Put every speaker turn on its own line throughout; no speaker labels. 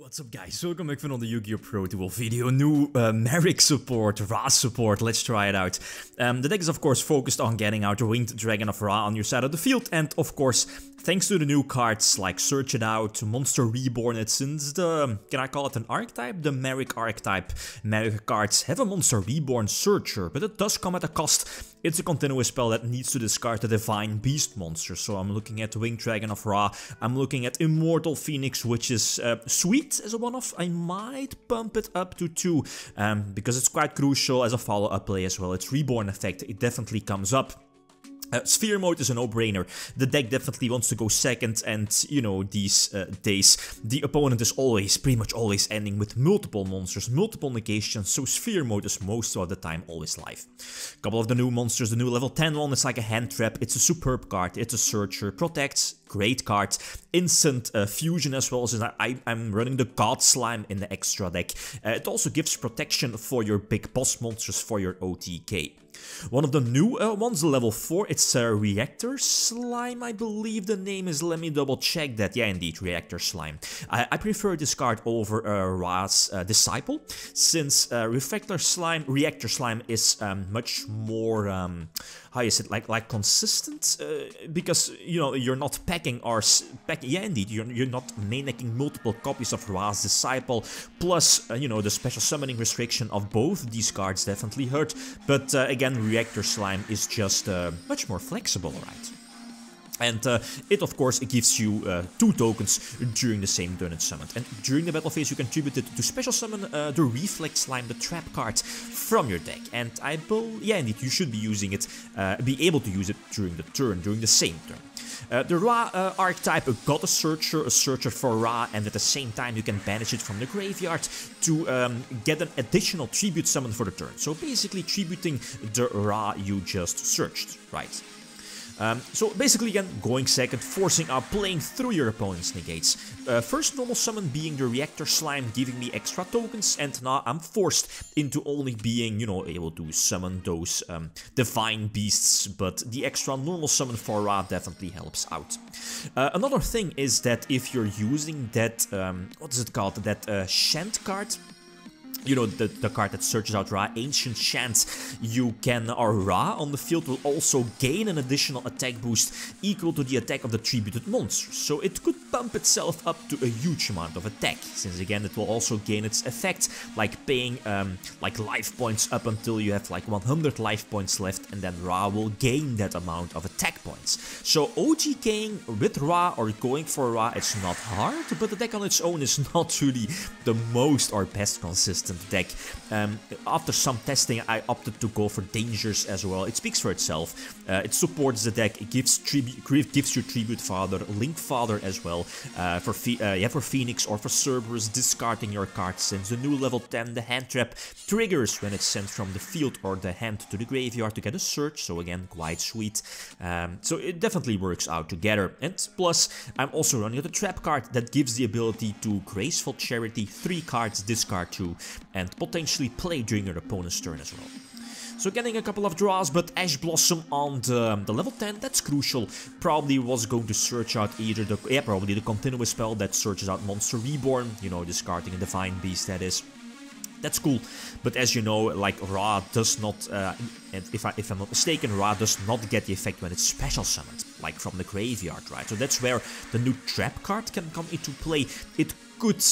What's up guys, welcome back for another Yugioh Pro Duel video. New Marik support, Ra support, let's try it out. The deck is of course focused on getting out the Winged Dragon of Ra on your side of the field, and of course, thanks to the new cards like Search It Out, Monster Reborn, it's since the, can I call it an archetype? The Marik archetype. Marik cards have a Monster Reborn Searcher, but it does come at a cost. It's a continuous spell that needs to discard the Divine Beast monster, so I'm looking at Winged Dragon of Ra, I'm looking at Immortal Phoenix, which is sweet as a one-off. I might bump it up to 2, because it's quite crucial as a follow-up play as well. Its Reborn effect, it definitely comes up. Sphere mode is a no-brainer. The deck definitely wants to go second, and you know, these days the opponent is pretty much always ending with multiple monsters, multiple negations, so Sphere mode is most of the time always live. Couple of the new monsters, the new level 10 one is like a hand trap, it's a superb card, it's a searcher, protects, great card, instant fusion as well, since I'm running the God Slime in the extra deck. It also gives protection for your big boss monsters for your OTK. One of the new ones, level 4, it's Reactor Slime, I believe the name is, let me double check that, yeah indeed, Reactor Slime. I prefer this card over Ra's Disciple, since Reactor Slime is much more, how is it, like consistent, because, you know, you're not packing, yeah indeed, you're not main-decking multiple copies of Ra's Disciple, plus, you know, the special summoning restriction of both these cards definitely hurt, but again, Reactor Slime is just much more flexible, right? And it of course gives you 2 tokens during the same turn it's summoned. And during the battle phase you contribute it to special summon the Reflex Slime, the trap card, from your deck. And yeah indeed, you should be using it, be able to use it during the same turn. The Ra archetype got a searcher for Ra, and at the same time you can banish it from the graveyard to get an additional tribute summon for the turn. So basically tributing the Ra you just searched, right? So basically again, going second, forcing out, playing through your opponent's negates. First normal summon being the Reactor Slime, giving me extra tokens, and now I'm forced into only being, you know, able to summon those Divine Beasts, but the extra normal summon for Ra definitely helps out. Another thing is that if you're using that, what is it called, that Shant card, you know, the card that searches out Ra, Ancient Chants, you can, or Ra on the field will also gain an additional attack boost equal to the attack of the tributed monsters. So it could bump itself up to a huge amount of attack, since again it will also gain its effect, like paying like life points up until you have like 100 life points left, and then Ra will gain that amount of attack points. So OTKing with Ra or going for Ra, it's not hard, but the deck on its own is not really the most or best consistent deck. After some testing I opted to go for Dangers as well. It speaks for itself. It supports the deck, it gives you Tribute Father, Link Father as well, for Phoenix or for Cerberus, discarding your cards, since the new level 10, the hand trap, triggers when it's sent from the field or the hand to the graveyard to get a search, so again quite sweet. So it definitely works out together. And plus I'm also running the trap card that gives the ability to Graceful Charity, 3 cards, discard 2, and potentially play during your opponent's turn as well. So getting a couple of draws, but Ash Blossom on the level 10, that's crucial. Probably was going to search out either probably the continuous spell that searches out Monster Reborn, you know, discarding a Divine Beast, that is. That's cool, but as you know, like Ra does not, and if I'm not mistaken, Ra does not get the effect when it's special summoned, like from the graveyard, right? So that's where the new trap card can come into play. It could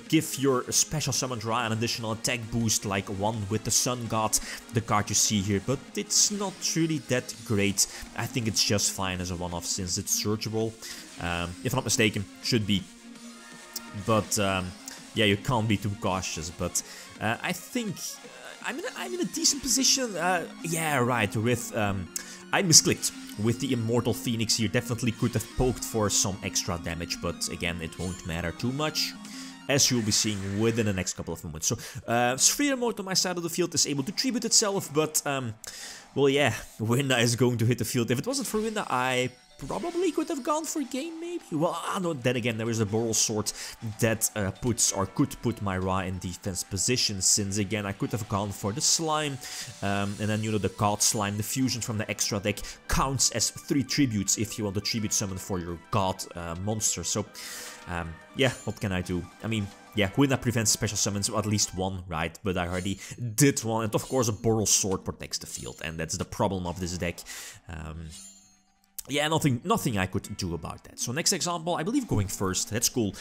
give your special summoned Ra an additional attack boost, like one with the Sun God, the card you see here, but it's not really that great. I think it's just fine as a one-off since it's searchable. If I'm not mistaken, should be. But yeah, you can't be too cautious, but I think I'm in a decent position. Yeah, right, with I misclicked with the Immortal Phoenix here. Definitely could have poked for some extra damage, but again, it won't matter too much, as you'll be seeing within the next couple of moments. So Sphere mode on my side of the field is able to tribute itself, but well yeah, Winda is going to hit the field. If it wasn't for Winda, I probably could have gone for game, maybe? Well, no, then again, there is a Boral Sword that could put my Ra in defense position, since again, I could have gone for the Slime, and then, you know, the God Slime, the fusion from the extra deck counts as 3 tributes if you want to tribute summon for your God monster. So, yeah, what can I do? I mean, yeah, Winna prevents special summons, at least one, right? But I already did one, and of course a Boral Sword protects the field, and that's the problem of this deck. Yeah, nothing I could do about that. So next example, I believe going first, that's cool.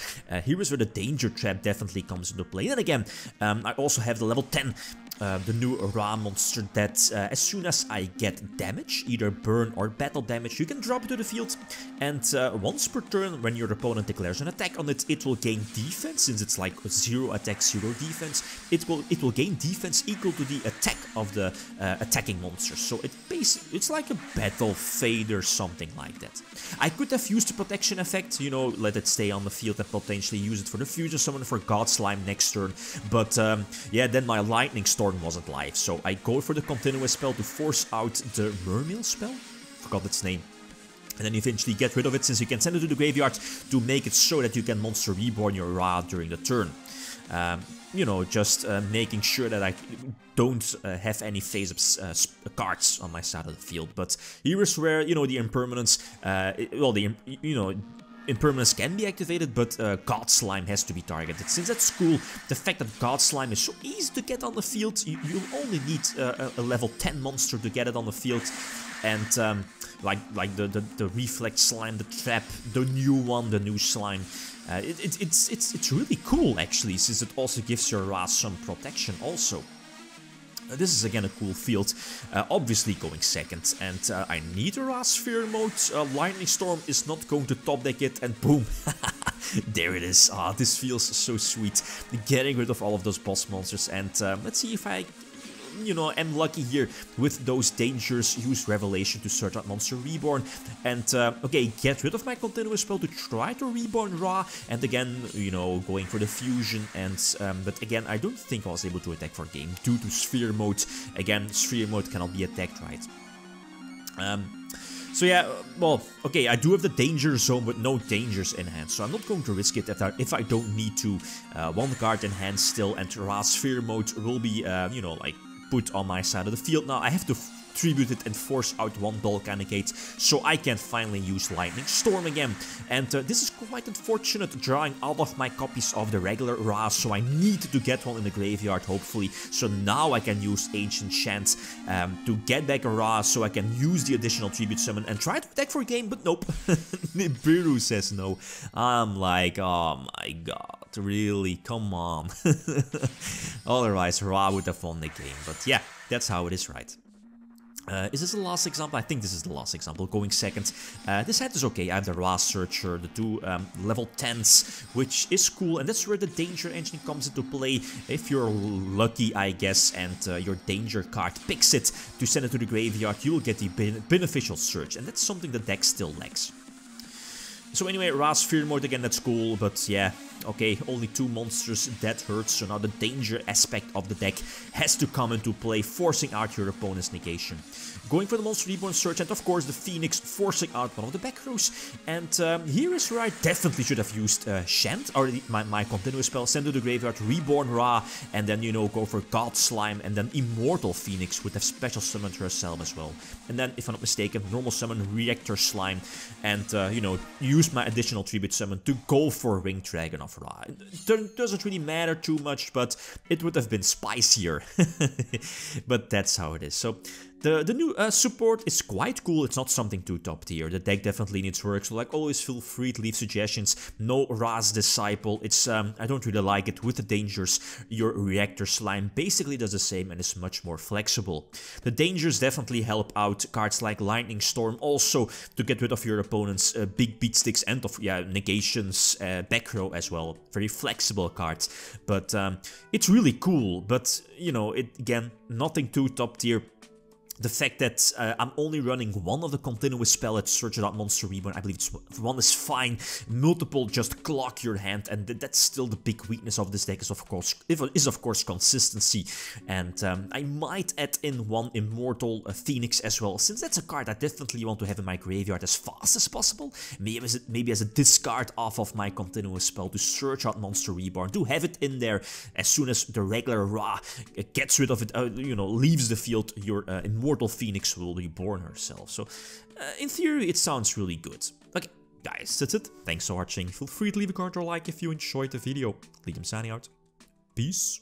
Here is where the Danger Trap definitely comes into play. And again, I also have the level 10, the new Ra monster that as soon as I get damage, either burn or battle damage, you can drop it to the field. And once per turn, when your opponent declares an attack on it, it will gain defense. Since it's like 0 attack, 0 defense, it will gain defense equal to the attack of the attacking monster. So it's like a battle fade or something like that. I could have used the protection effect, you know, let it stay on the field and potentially use it for the fusion summon for God Slime next turn, but yeah, then my Lightning Storm wasn't live, so I go for the continuous spell to force out the Mermail spell, forgot its name, and then eventually get rid of it, since you can send it to the graveyard to make it so that you can Monster Reborn your Ra during the turn. You know, just making sure that I don't have any face-up cards on my side of the field. But here is where, you know, the impermanence, impermanence can be activated, but God Slime has to be targeted. Since that's cool, the fact that God Slime is so easy to get on the field, you only need a level 10 monster to get it on the field. And like the Reflect Slime, the Trap, the new one, the new Slime. It's really cool actually, since it also gives your Ra some protection also. This is again a cool field, obviously going second, and I need a Ra Sphere mode. Lightning Storm is not going to top deck it, and boom, there it is. Ah, this feels so sweet, getting rid of all of those boss monsters. And let's see if I, you know, am lucky here with those dangers. Use Revelation to search out Monster Reborn, and okay, get rid of my continuous spell to try to reborn Ra, and again, you know, going for the fusion. And but again, I don't think I was able to attack for game due to Sphere mode. Again, Sphere mode cannot be attacked, right? So yeah, well, okay, I do have the danger zone with no dangers in hand, so I'm not going to risk it if I don't need to. One card in hand still, and Ra Sphere mode will be, you know, like, put on my side of the field. Now I have to tribute it and force out one Volcanicate, so I can finally use Lightning Storm again. And this is quite unfortunate, drawing all of my copies of the regular Ra, so I need to get one in the graveyard hopefully. So now I can use Ancient Chant to get back a Ra, so I can use the additional tribute summon and try to attack for a game, but nope. Nibiru says no. I'm like, oh my god. Really, come on. Otherwise Ra would have won the game, but yeah, that's how it is, right? Is this the last example? I think this is the last example, going second. This hand is okay. I have the Ra Searcher, the 2 level 10s, which is cool, and that's where the Danger Engine comes into play. If you're lucky, I guess, and your Danger card picks it to send it to the graveyard, you'll get the Beneficial Search, and that's something the deck still lacks. So anyway, Ra Sphere mode again, that's cool, but yeah, okay, only 2 monsters, that hurts, so now the danger aspect of the deck has to come into play, forcing out your opponent's negation. Going for the Monster Reborn Search, and of course the Phoenix forcing out one of the back rows. And here is where I definitely should have used Shant, or my continuous spell, send to the graveyard, Reborn Ra, and then, you know, go for God Slime, and then Immortal Phoenix would have special summoned herself as well. And then, if I'm not mistaken, normal summon Reactor Slime, and, you know, use my additional tribute summon to go for Winged Dragon of Ra. It doesn't really matter too much, but it would have been spicier. But that's how it is. So the new support is quite cool. It's not something too top tier. The deck definitely needs work, so like always feel free to leave suggestions. No Ra's Disciple. It's I don't really like it with the dangers. Your Reactor Slime basically does the same and is much more flexible. The dangers definitely help out cards like Lightning Storm also to get rid of your opponent's big beat sticks and of negations, back row as well. Very flexible cards, but it's really cool. But you know, it again, nothing too top tier. The fact that I'm only running one of the continuous pellets, Search It Out Monster Reborn, I believe one is fine. Multiple just clog your hand, and that's still the big weakness of this deck, is of course consistency. And I might add in one Immortal Phoenix as well, since that's a card I definitely want to have in my graveyard as fast as possible. Maybe as a discard off of my continuous spell to Search Out Monster Reborn, to have it in there as soon as the regular Ra gets rid of it, leaves the field. Your Immortal Phoenix will reborn herself. So in theory it sounds really good. Okay guys, that's it. Thanks for watching. Feel free to leave a comment or like if you enjoyed the video. Lithium signing out. Peace.